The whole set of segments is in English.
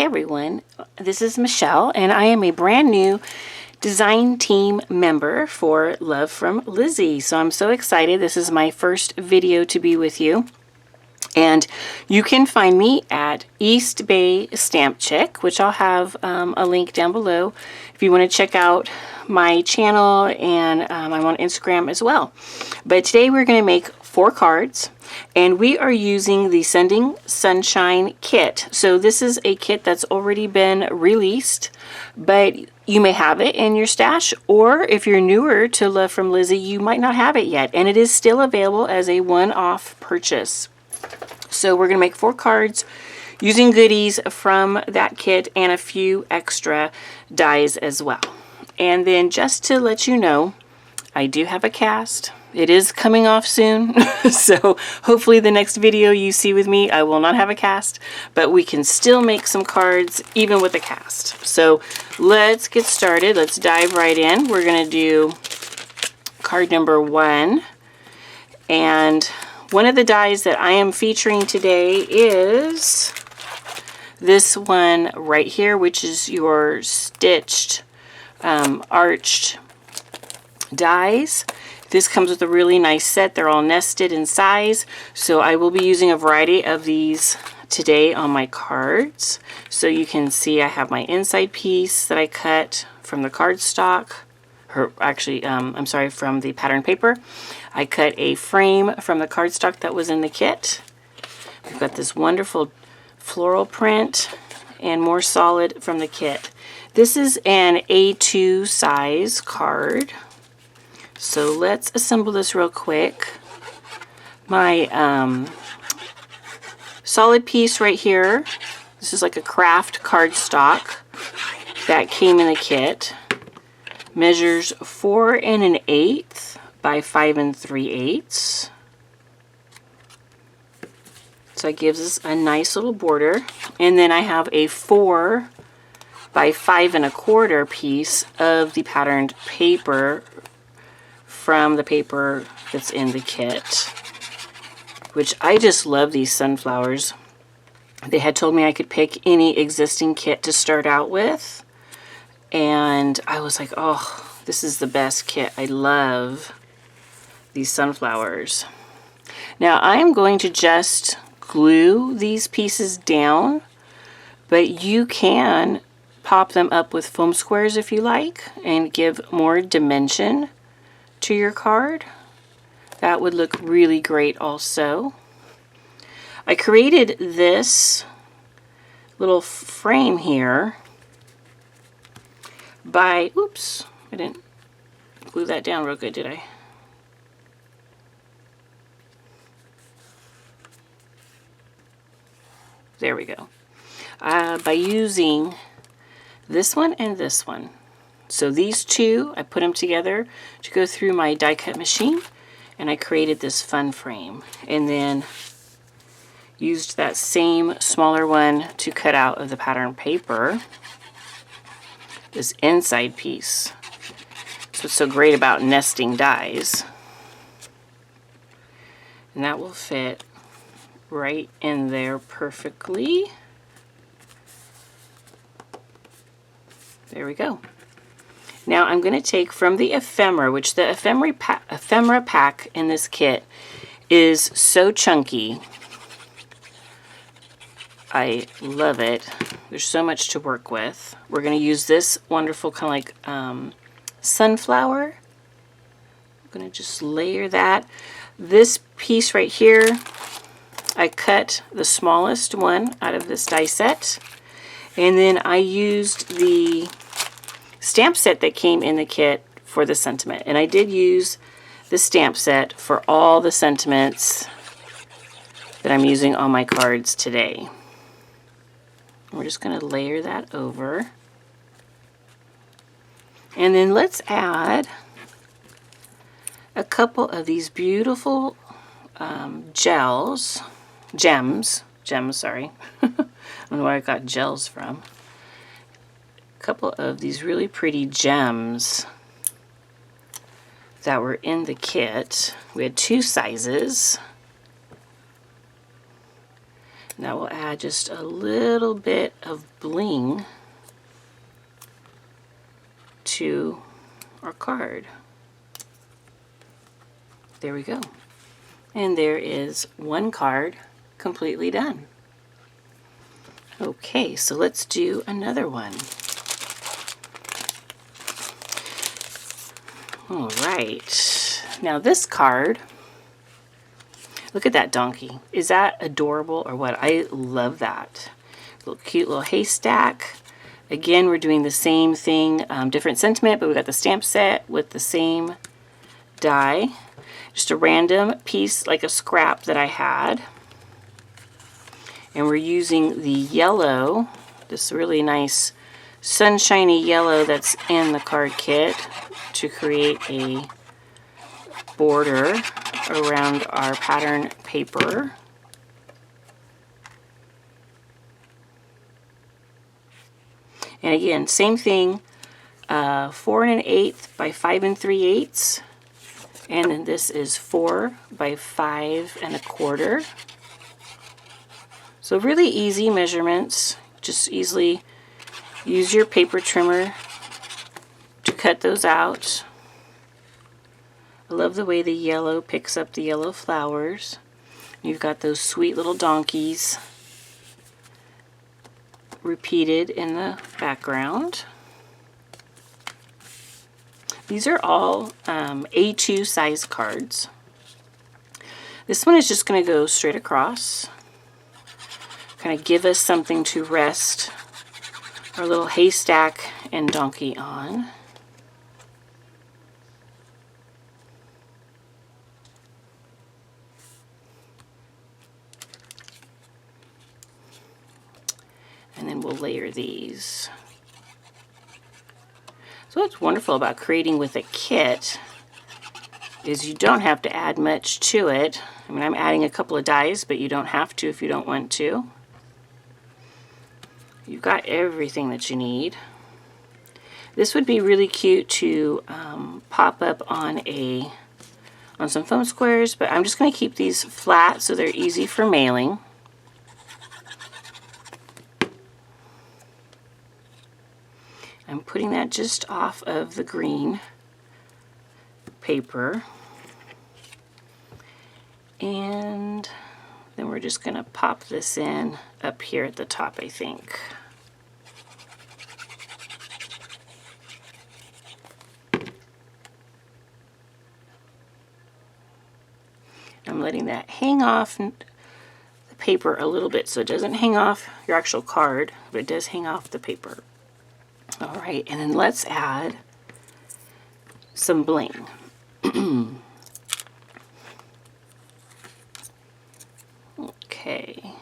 Hey everyone, this is Michelle and I am a brand new design team member for Love from Lizzie. So I'm so excited. This is my first video to be with you. And you can find me at East Bay Stamp Chick, which I'll have a link down below if you want to check out my channel, and I'm on Instagram as well. But today we're going to make 4 cards, and we are using the Sending Sunshine kit. So this is a kit that's already been released, but you may have it in your stash, or if you're newer to Love from Lizzie, you might not have it yet, and it is still available as a one-off purchase. So we're going to make 4 cards using goodies from that kit and a few extra dies as well. And then just to let you know, I do have a cast. It is coming off soon, so hopefully the next video you see with me, I will not have a cast, but we can still make some cards even with a cast. So let's get started. Let's dive right in. We're going to do card number 1, and one of the dies that I am featuring today is this one right here, which is your stitched, arched dies. This comes with a really nice set. They're all nested in size, so I will be using a variety of these today on my cards. So you can see I have my inside piece that I cut from the cardstock, or actually, I'm sorry, from the pattern paper. I cut a frame from the cardstock that was in the kit. We've got this wonderful floral print and more solid from the kit. This is an A2 size card. So let's assemble this real quick. My solid piece right here, this is like a craft cardstock that came in the kit. Measures 4 1/8 by 5 3/8. So it gives us a nice little border. And then I have a 4 by 5 1/4 piece of the patterned paper from the paper that's in the kit, which I just love these sunflowers. They had told me I could pick any existing kit to start out with, and I was like, oh, this is the best kit. I love these sunflowers. Now I'm going to just glue these pieces down, but you can pop them up with foam squares if you like and give more dimension to your card. That would look really great also. I created this little frame here by, oops, I didn't glue that down real good, did I? There we go. By using this one and this one. So these two, I put them together to go through my die cut machine, and I created this fun frame. And then used that same smaller one to cut out of the pattern paper, this inside piece. So what's so great about nesting dies. And that will fit right in there perfectly. There we go. Now I'm going to take from the ephemera, which the ephemera pack in this kit is so chunky. I love it. There's so much to work with. We're going to use this wonderful kind of like sunflower. I'm going to just layer that. This piece right here, I cut the smallest one out of this die set, and then I used the stamp set that came in the kit for the sentiment. And I did use the stamp set for all the sentiments that I'm using on my cards today. We're just going to layer that over. And then let's add a couple of these beautiful gems, sorry. I don't know where I got gels from. A couple of these really pretty gems that were in the kit. We had 2 sizes. That will add just a little bit of bling to our card. There we go. And there is one card completely done. Okay, so let's do another one. All right, now this card, look at that donkey. Is that adorable or what? I love that. Little cute little haystack. Again, we're doing the same thing, different sentiment, but we got the stamp set with the same die. Just a random piece, like a scrap that I had. And we're using the yellow, this really nice sunshiny yellow that's in the card kit to create a border around our pattern paper. And again, same thing, 4 1/8 by 5 3/8. And then this is 4 by 5 1/4. So really easy measurements. Just easily use your paper trimmer to cut those out. I love the way the yellow picks up the yellow flowers. You've got those sweet little donkeys repeated in the background. These are all A2 size cards. This one is just going to go straight across. Kind of give us something to rest our little haystack and donkey on. And then we'll layer these. So what's wonderful about creating with a kit is you don't have to add much to it. I mean, I'm adding a couple of dies, but you don't have to if you don't want to. You've got everything that you need. This would be really cute to pop up on some foam squares, but I'm just going to keep these flat so they're easy for mailing. I'm putting that just off of the green paper. And then we're just going to pop this in up here at the top, I think. I'm letting that hang off the paper a little bit so it doesn't hang off your actual card, but it does hang off the paper. All right, and then let's add some bling. Okay.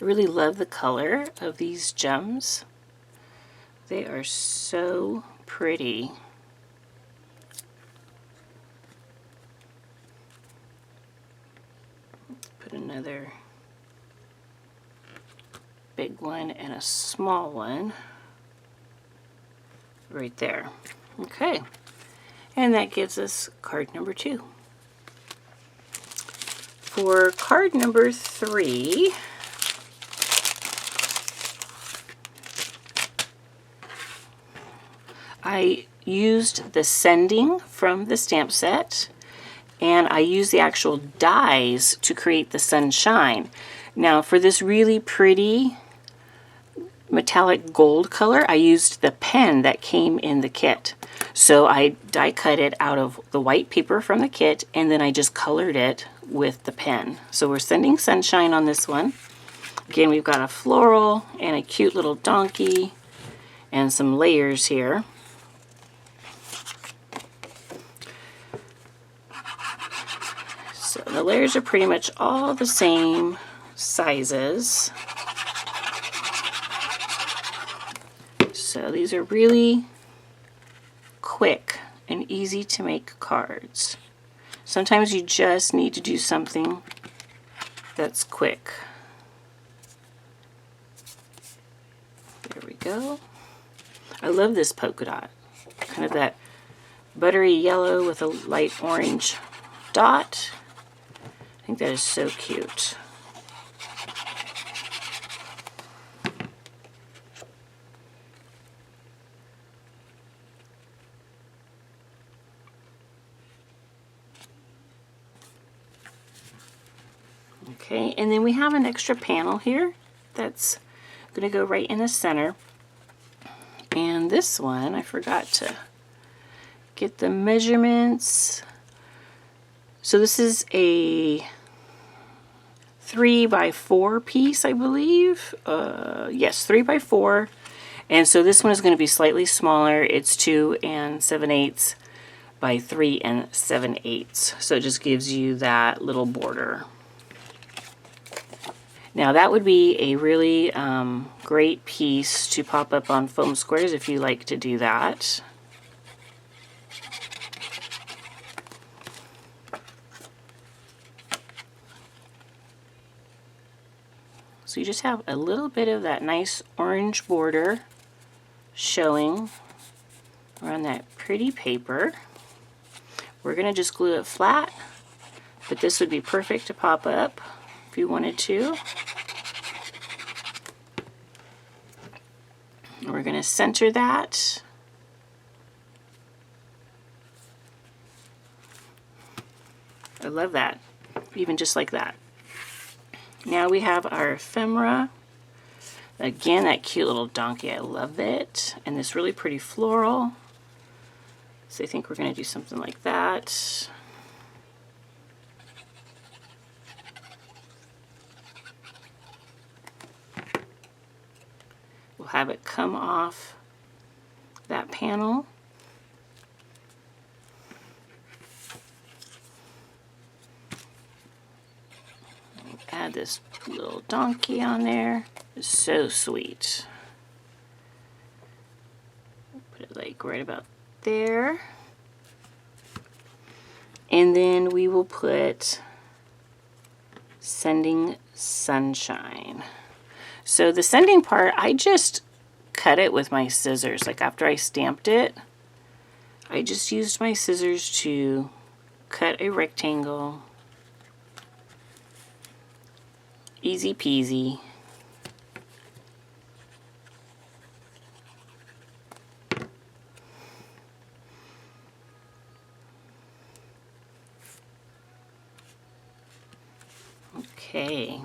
I really love the color of these gems. They are so pretty. Put another big one and a small one right there. Okay, and that gives us card number 2. For card number 3, I used the sending from the stamp set, and I used the actual dies to create the sunshine. Now for this really pretty metallic gold color, I used the pen that came in the kit. So I die cut it out of the white paper from the kit, and then I just colored it with the pen. So we're sending sunshine on this one. Again, we've got a floral and a cute little donkey and some layers here. So the layers are pretty much all the same sizes. So these are really quick and easy to make cards. Sometimes you just need to do something that's quick. There we go. I love this polka dot. Kind of that buttery yellow with a light orange dot. I think that is so cute. Okay, and then we have an extra panel here that's going to go right in the center. And this one, I forgot to get the measurements. So this is a 3x4 piece, I believe. Yes, 3x4. And so this one is going to be slightly smaller. It's 2 7/8 by 3 7/8. So it just gives you that little border. Now that would be a really great piece to pop up on foam squares if you like to do that. So you just have a little bit of that nice orange border showing around that pretty paper. We're going to just glue it flat, but this would be perfect to pop up if you wanted to. We're going to center that. I love that, even just like that. Now we have our ephemera. Again, that cute little donkey, I love it. And this really pretty floral. So I think we're going to do something like that. We'll have it come off that panel. Add this little donkey on there. It's so sweet. Put it like right about there. And then we will put Sending Sunshine. So the sending part, I just cut it with my scissors. Like after I stamped it, I just used my scissors to cut a rectangle. Easy peasy. Okay.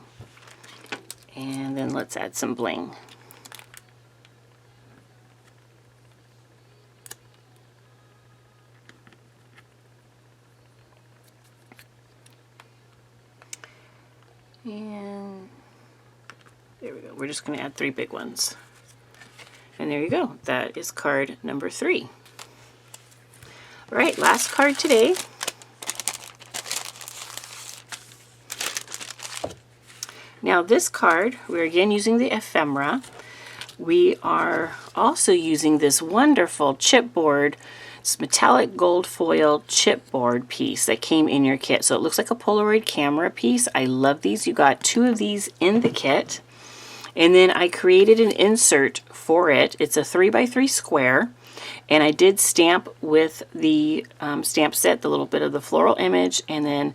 And then let's add some bling. And there we go. We're just going to add 3 big ones. And there you go. That is card number 3. All right, last card today. Now this card, we're again using the ephemera. We are also using this wonderful chipboard. It's metallic gold foil chipboard piece that came in your kit. So it looks like a Polaroid camera piece. I love these. You got 2 of these in the kit. And then I created an insert for it. It's a 3x3 square. And I did stamp with the stamp set, the little bit of the floral image, and then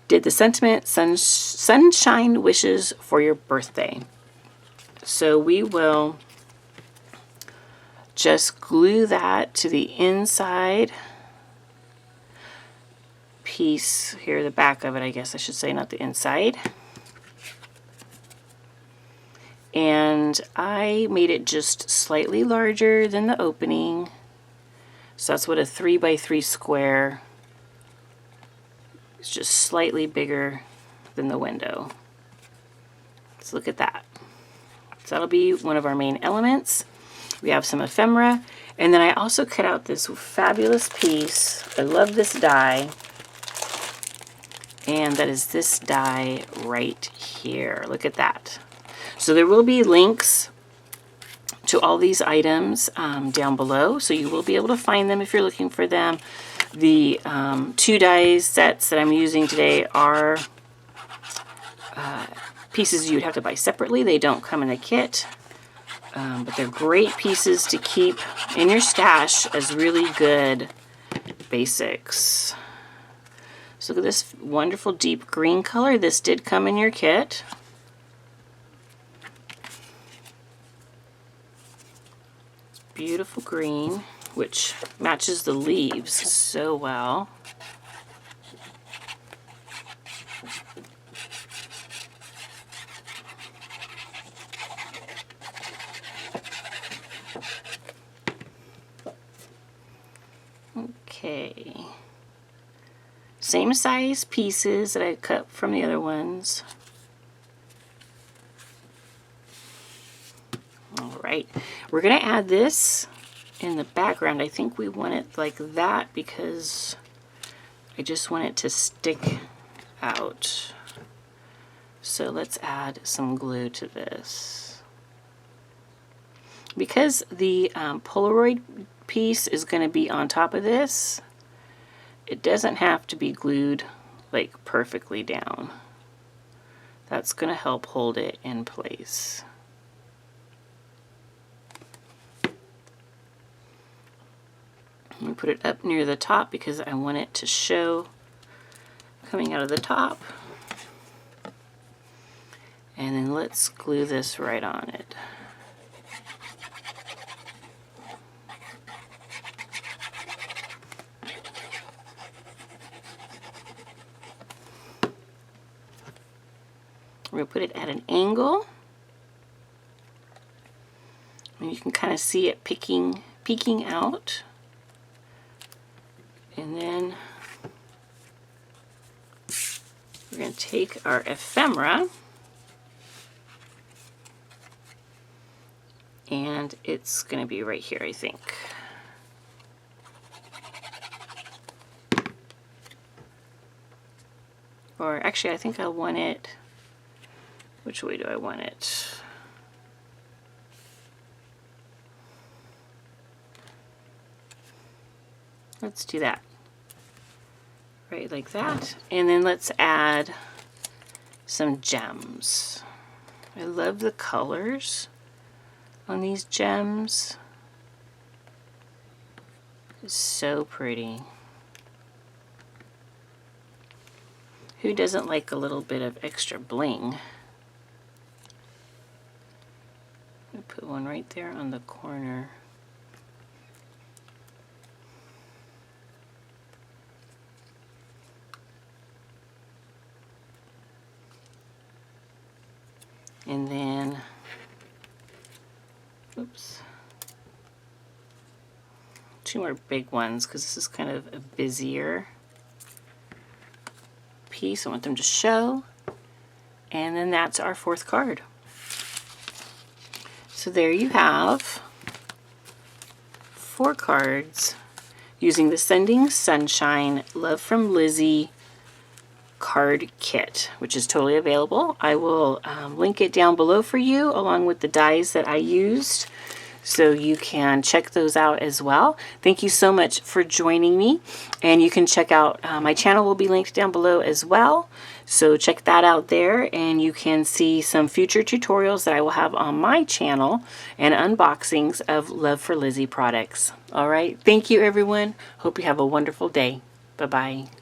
did the sentiment, sunshine wishes for your birthday. So we will just glue that to the inside piece here, the back of it, I guess I should say, not the inside. And I made it just slightly larger than the opening. So that's what a 3x3 square is, just slightly bigger than the window. Let's look at that. So that'll be one of our main elements. We have some ephemera, and then I also cut out this fabulous piece. I love this die, and that is this die right here. Look at that. So there will be links to all these items down below, so you will be able to find them if you're looking for them. The 2 die sets that I'm using today are pieces you'd have to buy separately. They don't come in a kit. But they're great pieces to keep in your stash as really good basics. So look at this wonderful deep green color. This did come in your kit. Beautiful green, which matches the leaves so well. Okay. Same size pieces that I cut from the other ones. Alright, we're going to add this in the background. I think we want it like that because I just want it to stick out. So let's add some glue to this. Because the Polaroid piece is going to be on top of this, it doesn't have to be glued like perfectly down. That's going to help hold it in place. I'm going to put it up near the top because I want it to show coming out of the top. And then let's glue this right on it. We're going to put it at an angle. And you can kind of see it peeking out. And then we're going to take our ephemera, and it's going to be right here, I think. Or actually, I think I want it, which way do I want it? Let's do that. Right like that. And then let's add some gems. I love the colors on these gems. It's so pretty. Who doesn't like a little bit of extra bling? I'll put one right there on the corner. And then, oops, two more big ones because this is kind of a busier piece. I want them to show. And then that's our fourth card. So there you have 4 cards using the Sending Sunshine Love from Lizzie card kit, which is totally available. I will link it down below for you along with the dies that I used, so you can check those out as well. Thank you so much for joining me, and you can check out my channel will be linked down below as well, so check that out there, and you can see some future tutorials that I will have on my channel and unboxings of Love for Lizzie products. All right, thank you everyone. Hope you have a wonderful day. Bye-bye.